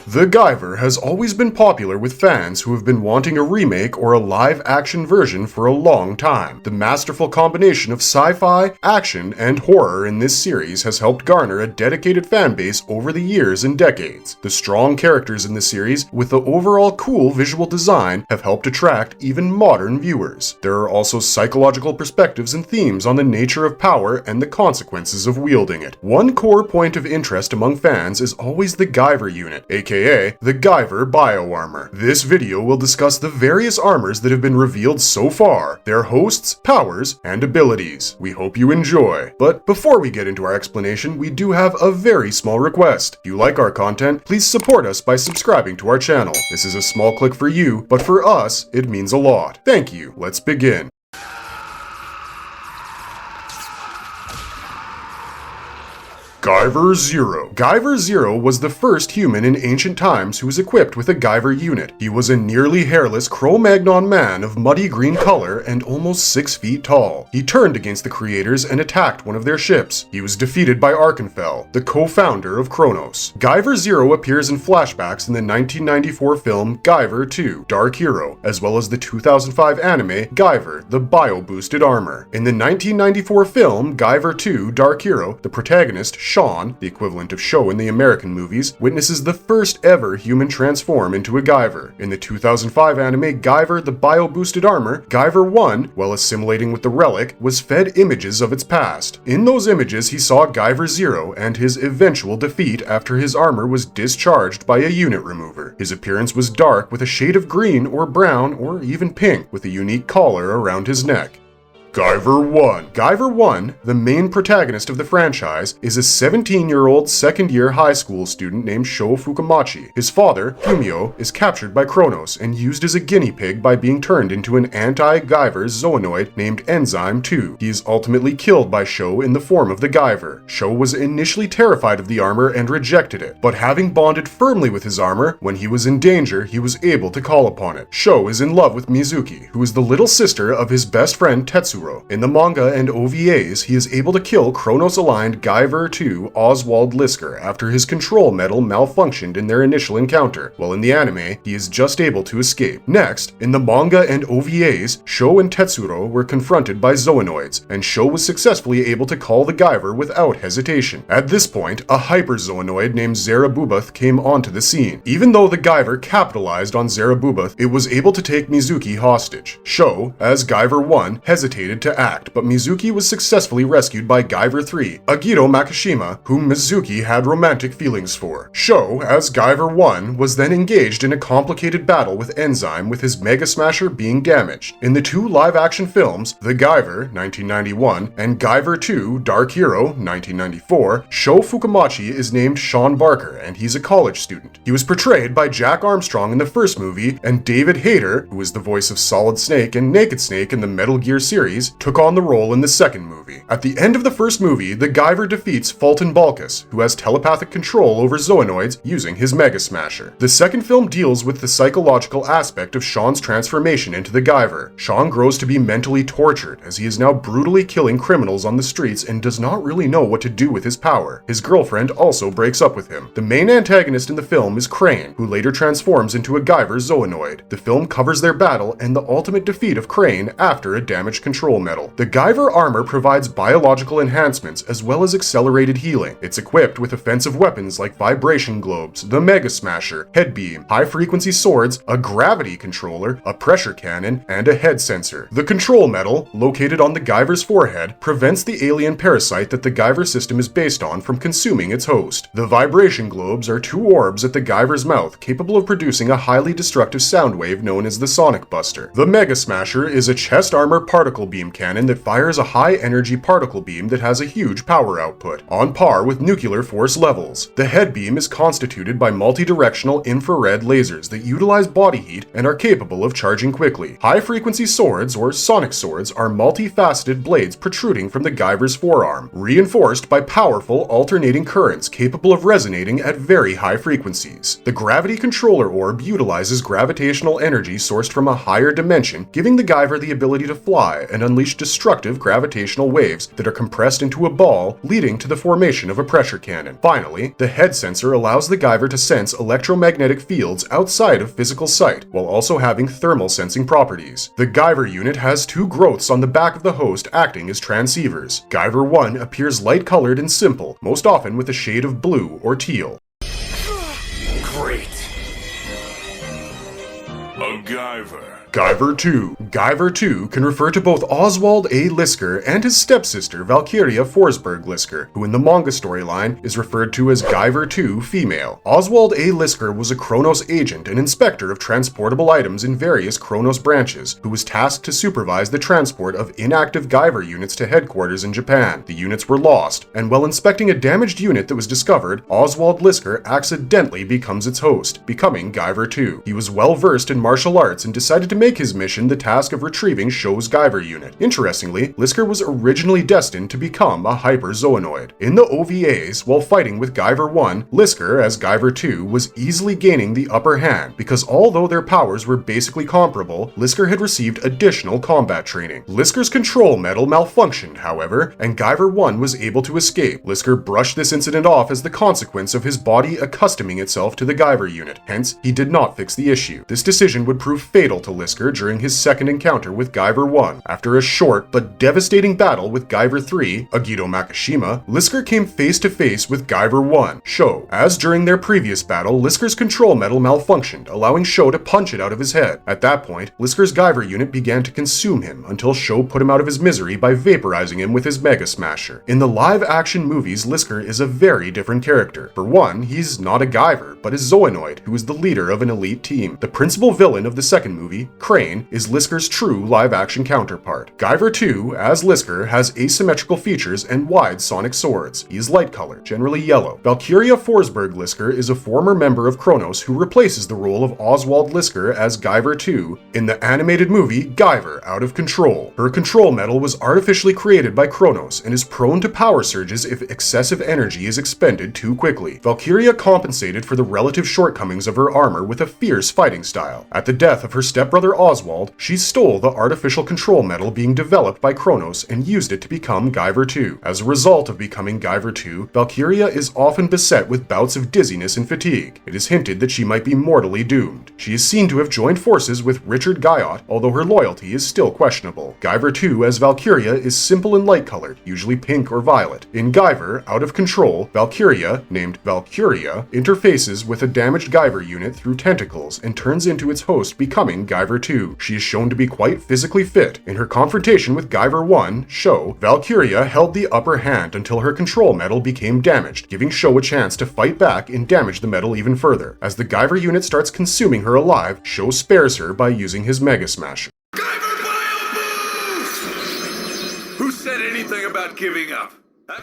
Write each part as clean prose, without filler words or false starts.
The Guyver has always been popular with fans who have been wanting a remake or a live-action version for a long time. The masterful combination of sci-fi, action, and horror in this series has helped garner a dedicated fanbase over the years and decades. The strong characters in the series, with the overall cool visual design, have helped attract even modern viewers. There are also psychological perspectives and themes on the nature of power and the consequences of wielding it. One core point of interest among fans is always the Guyver unit, aka the Guyver Bio-Armor. This video will discuss the various armors that have been revealed so far, their hosts, powers, and abilities. We hope you enjoy. But before we get into our explanation, we do have a very small request. If you like our content, please support us by subscribing to our channel. This is a small click for you, but for us, it means a lot. Thank you. Let's begin. Guyver Zero. Guyver Zero was the first human in ancient times who was equipped with a Guyver unit. He was a nearly hairless Cro-Magnon man of muddy green color and almost 6 feet tall. He turned against the creators and attacked one of their ships. He was defeated by Arkenfell, the co-founder of Kronos. Guyver Zero appears in flashbacks in the 1994 film Guyver 2: Dark Hero, as well as the 2005 anime Guyver: The Bio-Boosted Armor. In the 1994 film Guyver 2: Dark Hero, the protagonist Sean, the equivalent of Show in the American movies, witnesses the first ever human transform into a Guyver. In the 2005 anime Guyver: The Bio-Boosted Armor, Guyver 1, while assimilating with the relic, was fed images of its past. In those images, he saw Guyver Zero and his eventual defeat after his armor was discharged by a unit remover. His appearance was dark with a shade of green or brown or even pink, with a unique collar around his neck. Guyver 1. Guyver 1, the main protagonist of the franchise, is a 17-year-old second-year high school student named Sho Fukamachi. His father, Fumio, is captured by Kronos and used as a guinea pig by being turned into an anti-Guyver zoonoid named Enzyme 2. He is ultimately killed by Sho in the form of the Guyver. Sho was initially terrified of the armor and rejected it, but having bonded firmly with his armor, when he was in danger, he was able to call upon it. Sho is in love with Mizuki, who is the little sister of his best friend Tetsuro. In the manga and OVAs, he is able to kill Kronos-aligned Guyver 2 Oswald Lisker after his control metal malfunctioned in their initial encounter, while in the anime, he is just able to escape. Next, in the manga and OVAs, Sho and Tetsuro were confronted by zoonoids, and Sho was successfully able to call the Guyver without hesitation. At this point, a hyper-zoonoid named Zerabubuth came onto the scene. Even though the Guyver capitalized on Zerabubuth, it was able to take Mizuki hostage. Sho, as Guyver 1, hesitated to act, but Mizuki was successfully rescued by Guyver 3, Agito Makishima, whom Mizuki had romantic feelings for. Sho, as Guyver 1, was then engaged in a complicated battle with Enzyme, with his Mega Smasher being damaged. In the two live-action films, The Guyver, 1991, and Guyver 2: Dark Hero, 1994, Sho Fukamachi is named Sean Barker, and he's a college student. He was portrayed by Jack Armstrong in the first movie, and David Hayter, who is the voice of Solid Snake and Naked Snake in the Metal Gear series, took on the role in the second movie. At the end of the first movie, the Guyver defeats Fulton Balkus, who has telepathic control over zoonoids using his Mega Smasher. The second film deals with the psychological aspect of Sean's transformation into the Guyver. Sean grows to be mentally tortured as he is now brutally killing criminals on the streets and does not really know what to do with his power. His girlfriend also breaks up with him. The main antagonist in the film is Crane, who later transforms into a Guyver zoonoid. The film covers their battle and the ultimate defeat of Crane after a damaged control metal. The Guyver armor provides biological enhancements as well as accelerated healing. It's equipped with offensive weapons like vibration globes, the Mega Smasher, head beam, high-frequency swords, a gravity controller, a pressure cannon, and a head sensor. The control metal, located on the Guyver's forehead, prevents the alien parasite that the Guyver system is based on from consuming its host. The vibration globes are two orbs at the Guyver's mouth capable of producing a highly destructive sound wave known as the Sonic Buster. The Mega Smasher is a chest armor particle beam cannon that fires a high-energy particle beam that has a huge power output, on par with nuclear force levels. The head beam is constituted by multi-directional infrared lasers that utilize body heat and are capable of charging quickly. High-frequency swords, or sonic swords, are multifaceted blades protruding from the Guyver's forearm, reinforced by powerful alternating currents capable of resonating at very high frequencies. The gravity controller orb utilizes gravitational energy sourced from a higher dimension, giving the Guyver the ability to fly and unleash destructive gravitational waves that are compressed into a ball, leading to the formation of a pressure cannon. Finally, the head sensor allows the Guyver to sense electromagnetic fields outside of physical sight, while also having thermal sensing properties. The Guyver unit has two growths on the back of the host acting as transceivers. Guyver 1 appears light-colored and simple, most often with a shade of blue or teal. Great. A Guyver. Guyver 2. Guyver 2 can refer to both Oswald A. Lisker and his stepsister Valkyria Forsberg Lisker, who in the manga storyline is referred to as Guyver 2 female. Oswald A. Lisker was a Kronos agent and inspector of transportable items in various Kronos branches, who was tasked to supervise the transport of inactive Guyver units to headquarters in Japan. The units were lost, and while inspecting a damaged unit that was discovered, Oswald Lisker accidentally becomes its host, becoming Guyver 2. He was well versed in martial arts and decided to make his mission the task of retrieving Sho's Guyver unit. Interestingly, Lisker was originally destined to become a hyper-zoanoid. In the OVAs, while fighting with Guyver 1, Lisker, as Guyver 2, was easily gaining the upper hand because although their powers were basically comparable, Lisker had received additional combat training. Lisker's control metal malfunctioned, however, and Guyver 1 was able to escape. Lisker brushed this incident off as the consequence of his body accustoming itself to the Guyver unit, hence he did not fix the issue. This decision would prove fatal to Lisker during his second encounter with Guyver 1. After a short but devastating battle with Guyver 3, Agito Makishima, Lisker came face to face with Guyver 1, Sho. As during their previous battle, Lisker's control metal malfunctioned, allowing Sho to punch it out of his head. At that point, Lisker's Guyver unit began to consume him until Sho put him out of his misery by vaporizing him with his Mega Smasher. In the live-action movies, Lisker is a very different character. For one, he's not a Guyver, but a Zoanoid who is the leader of an elite team. The principal villain of the second movie, Crane, is Lisker's true live-action counterpart. Guyver 2, as Lisker, has asymmetrical features and wide sonic swords. He is light-colored, generally yellow. Valkyria Forsberg Lisker is a former member of Kronos who replaces the role of Oswald Lisker as Guyver 2 in the animated movie Guyver Out of Control. Her control metal was artificially created by Kronos and is prone to power surges if excessive energy is expended too quickly. Valkyria compensated for the relative shortcomings of her armor with a fierce fighting style. At the death of her stepbrother Oswald, she stole the artificial control metal being developed by Kronos and used it to become Guyver 2. As a result of becoming Guyver 2, Valkyria is often beset with bouts of dizziness and fatigue. It is hinted that she might be mortally doomed. She is seen to have joined forces with Richard Guyot, although her loyalty is still questionable. Guyver 2 as Valkyria is simple and light-colored, usually pink or violet. In Guyver Out of Control, Valkyria, named Valkyria, interfaces with a damaged Guyver unit through tentacles and turns into its host, becoming Guyver 2. She is shown to be quite physically fit. In her confrontation with Guyver 1, Sho, Valkyria held the upper hand until her control metal became damaged, giving Sho a chance to fight back and damage the metal even further. As the Guyver unit starts consuming her alive, Sho spares her by using his Mega Smasher. Guyver Bio Boost! Who said anything about giving up?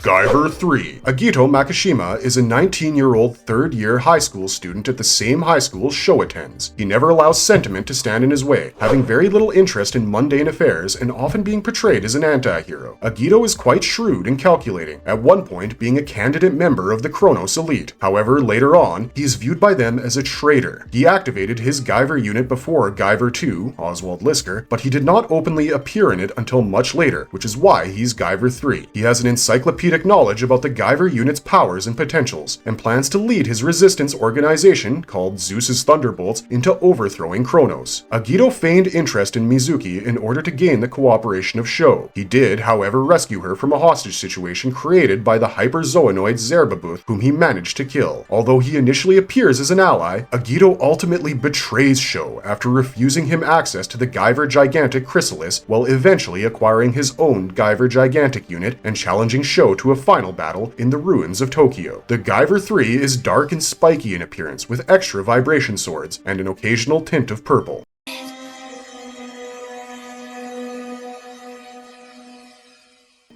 Guyver 3. Agito Makishima is a 19-year-old third-year high school student at the same high school Sho attends. He never allows sentiment to stand in his way, having very little interest in mundane affairs and often being portrayed as an anti-hero. Agito is quite shrewd and calculating, at one point being a candidate member of the Kronos elite. However, later on, he is viewed by them as a traitor. He activated his Guyver unit before Guyver 2, Oswald Lisker, but he did not openly appear in it until much later, which is why he's Guyver 3. He has an encyclopedic knowledge about the Guyver unit's powers and potentials, and plans to lead his resistance organization, called Zeus's Thunderbolts, into overthrowing Kronos. Agito feigned interest in Mizuki in order to gain the cooperation of Sho. He did, however, rescue her from a hostage situation created by the hyper-zoanoid Zerbabuth, whom he managed to kill. Although he initially appears as an ally, Agito ultimately betrays Sho after refusing him access to the Guyver Gigantic Chrysalis, while eventually acquiring his own Guyver Gigantic unit and challenging Sho to a final battle in the ruins of Tokyo. The Guyver 3 is dark and spiky in appearance with extra vibration swords and an occasional tint of purple.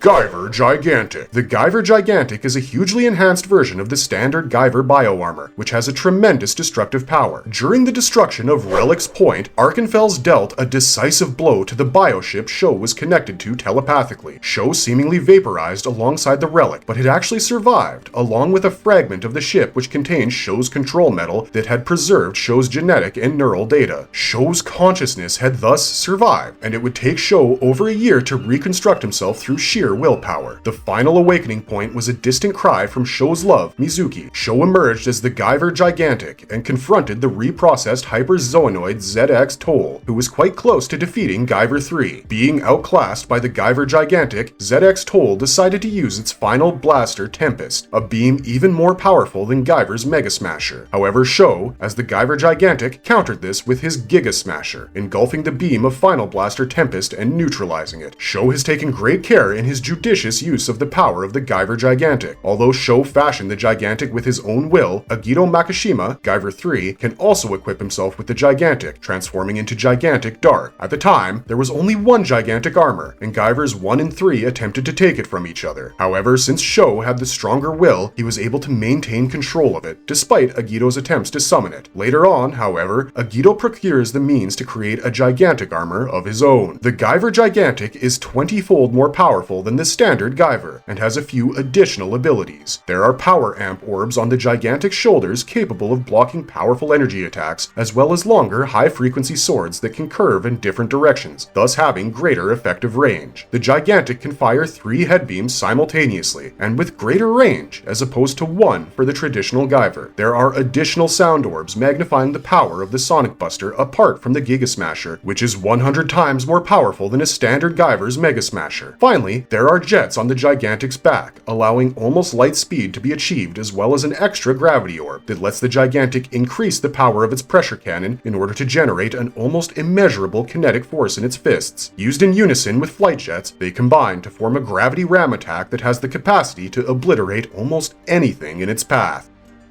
Guyver Gigantic. The Guyver Gigantic is a hugely enhanced version of the standard Guyver bioarmor, which has a tremendous destructive power. During the destruction of Relic's Point, Arkenfels dealt a decisive blow to the bioship Sho was connected to telepathically. Sho seemingly vaporized alongside the relic, but had actually survived, along with a fragment of the ship which contained Sho's control metal that had preserved Sho's genetic and neural data. Sho's consciousness had thus survived, and it would take Sho over a year to reconstruct himself through sheer willpower. The final awakening point was a distant cry from Sho's love, Mizuki. Sho emerged as the Guyver Gigantic and confronted the reprocessed hyperzoanoid ZX Toll, who was quite close to defeating Guyver 3. Being outclassed by the Guyver Gigantic, ZX Toll decided to use its final blaster Tempest, a beam even more powerful than Guyver's Mega Smasher. However, Sho, as the Guyver Gigantic, countered this with his Giga Smasher, engulfing the beam of Final Blaster Tempest and neutralizing it. Sho has taken great care in his judicious use of the power of the Guyver Gigantic. Although Sho fashioned the Gigantic with his own will, Agito Makishima, Guyver 3, can also equip himself with the Gigantic, transforming into Gigantic Dark. At the time, there was only one Gigantic armor, and Guyvers 1 and 3 attempted to take it from each other. However, since Sho had the stronger will, he was able to maintain control of it, despite Agito's attempts to summon it. Later on, however, Agito procures the means to create a Gigantic armor of his own. The Guyver Gigantic is 20-fold more powerful than the standard Guyver, and has a few additional abilities. There are power amp orbs on the Gigantic shoulders capable of blocking powerful energy attacks, as well as longer high-frequency swords that can curve in different directions, thus having greater effective range. The Gigantic can fire 3 head beams simultaneously, and with greater range, as opposed to 1 for the traditional Guyver. There are additional sound orbs magnifying the power of the Sonic Buster apart from the Giga Smasher, which is 100 times more powerful than a standard Guyver's Mega Smasher. Finally, there are jets on the Gigantic's back, allowing almost light speed to be achieved, as well as an extra gravity orb that lets the Gigantic increase the power of its pressure cannon in order to generate an almost immeasurable kinetic force in its fists. Used in unison with flight jets, they combine to form a gravity ram attack that has the capacity to obliterate almost anything in its path.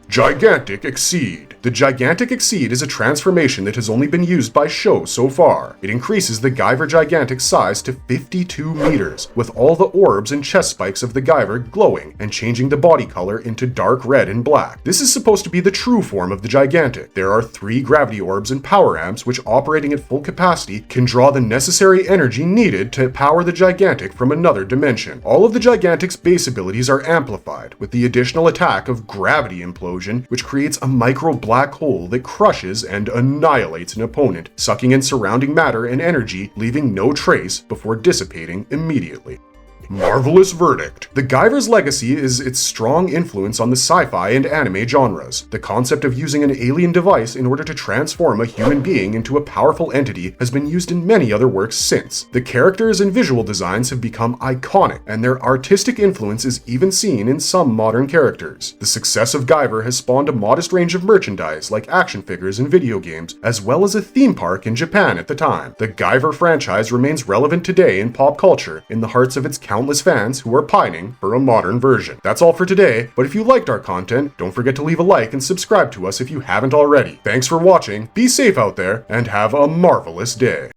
Gigantic Exceed. The Gigantic Exceed is a transformation that has only been used by Sho so far. It increases the Guyver Gigantic's size to 52 meters, with all the orbs and chest spikes of the Guyver glowing and changing the body color into dark red and black. This is supposed to be the true form of the Gigantic. There are 3 gravity orbs and power amps which, operating at full capacity, can draw the necessary energy needed to power the Gigantic from another dimension. All of the Gigantic's base abilities are amplified, with the additional attack of Gravity Implosion, which creates a micro black hole that crushes and annihilates an opponent, sucking in surrounding matter and energy, leaving no trace before dissipating immediately. Marvelous Verdict. The Guyver's legacy is its strong influence on the sci-fi and anime genres. The concept of using an alien device in order to transform a human being into a powerful entity has been used in many other works since. The characters and visual designs have become iconic, and their artistic influence is even seen in some modern characters. The success of Guyver has spawned a modest range of merchandise like action figures and video games, as well as a theme park in Japan at the time. The Guyver franchise remains relevant today in pop culture, in the hearts of its countless fans who are pining for a modern version. That's all for today, but if you liked our content, don't forget to leave a like and subscribe to us if you haven't already. Thanks for watching, be safe out there, and have a marvelous day.